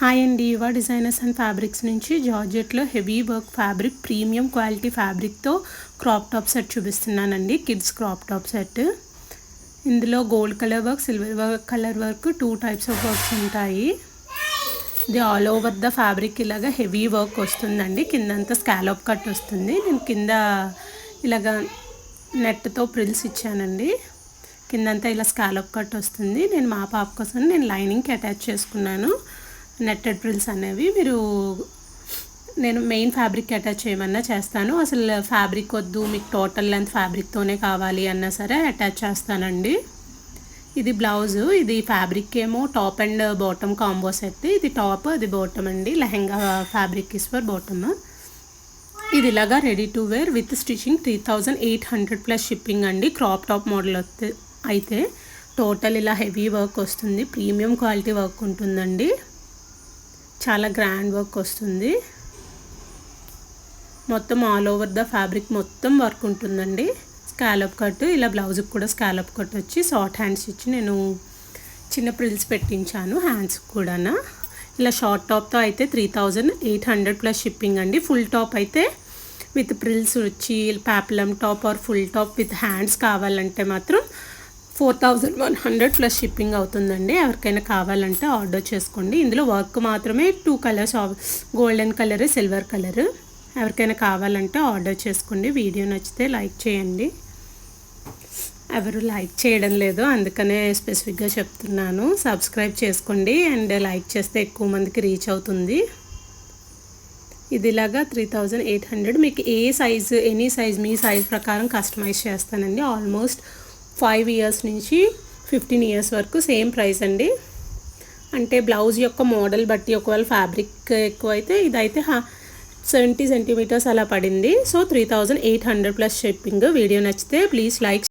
Hi అండి, యువ designers and fabrics నుంచి జార్జెట్లో heavy work fabric premium quality ఫ్యాబ్రిక్తో క్రాప్ టాప్ సెట్ చూపిస్తున్నానండి. Kids crop top set. ఇందులో gold colour work, silver colour work, 2 types of works ఉంటాయి. ఇది ఆల్ ఓవర్ ద ఫ్యాబ్రిక్ ఇలాగా హెవీ వర్క్ వస్తుందండి. కిందంతా స్కాలప్ కట్ వస్తుంది. నేను కింద ఇలాగా నెట్తో ప్రిల్స్ ఇచ్చానండి. కిందంతా ఇలా స్కాలప్ కట్ వస్తుంది. నేను మా పాప కోసం నేను లైనింగ్కి అటాచ్ చేసుకున్నాను. నెట్టెడ్ ప్రిల్స్ అనేవి నేను మెయిన్ ఫ్యాబ్రిక్ అటాచ్ చేయమన్నా చేస్తాను. అసలు ఫ్యాబ్రిక్ వద్దు, మీకు టోటల్ లెంత్ ఫ్యాబ్రిక్తోనే కావాలి అన్నా సరే అటాచ్ చేస్తానండి. ఇది బ్లౌజు. ఇది ఫ్యాబ్రిక్ ఏమో top and bottom combo set. ఇది టాప్, అది బాటమ్ అండి. Lehenga fabric is for bottom. ఇది ఇలాగా ready to wear with stitching 3800 plus shipping అండి. క్రాప్ టాప్ మోడల్ అయితే టోటల్ ఇలా హెవీ వర్క్ వస్తుంది. ప్రీమియం క్వాలిటీ వర్క్ ఉంటుందండి. చాలా గ్రాండ్ వర్క్ వస్తుంది. మొత్తం ఆల్ ఓవర్ ద ఫ్యాబ్రిక్ మొత్తం వర్క్ ఉంటుందండి. స్కాలప్ కట్, ఇలా బ్లౌజ్కి కూడా స్కాలప్ కట్ వచ్చి షార్ట్ హ్యాండ్స్ ఇచ్చి నేను చిన్న ప్రిల్స్ పెట్టించాను హ్యాండ్స్ కూడా. ఇలా షార్ట్ టాప్తో అయితే 3800 ప్లస్ షిప్పింగ్ అండి. ఫుల్ టాప్ అయితే విత్ ప్రిల్స్ వచ్చి peplum top or full top with hands కావాలంటే మాత్రం 4100 ప్లస్ షిప్పింగ్ అవుతుందండి. ఎవరికైనా కావాలంటే ఆర్డర్ చేసుకోండి. ఇందులో వర్క్ మాత్రమే 2 colours, golden colour, silver colour. ఎవరికైనా కావాలంటే ఆర్డర్ చేసుకోండి. వీడియో నచ్చితే లైక్ చేయండి. ఎవరు లైక్ చేయడం లేదు, అందుకనే స్పెసిఫిక్గా చెప్తున్నాను. సబ్స్క్రైబ్ చేసుకోండి అండ్ లైక్ చేస్తే ఎక్కువ మందికి రీచ్ అవుతుంది. ఇది ఇలాగా 3800. మీకు ఏ సైజు, ఎనీ సైజ్, మీ సైజ్ ప్రకారం కస్టమైజ్ చేస్తానండి. ఆల్మోస్ట్ 5 ఇయర్స్ నుంచి 15 ఇయర్స్ వరకు సేమ్ ప్రైస్ అండి. అంటే బ్లౌజ్ యొక్క మోడల్ బట్టి ఒకవేళ ఫ్యాబ్రిక్ ఎక్కువైతే ఇదైతే 70 సెంటీమీటర్స్ అలా పడింది. So 3800 plus shipping. వీడియో నచ్చితే ప్లీజ్ లైక్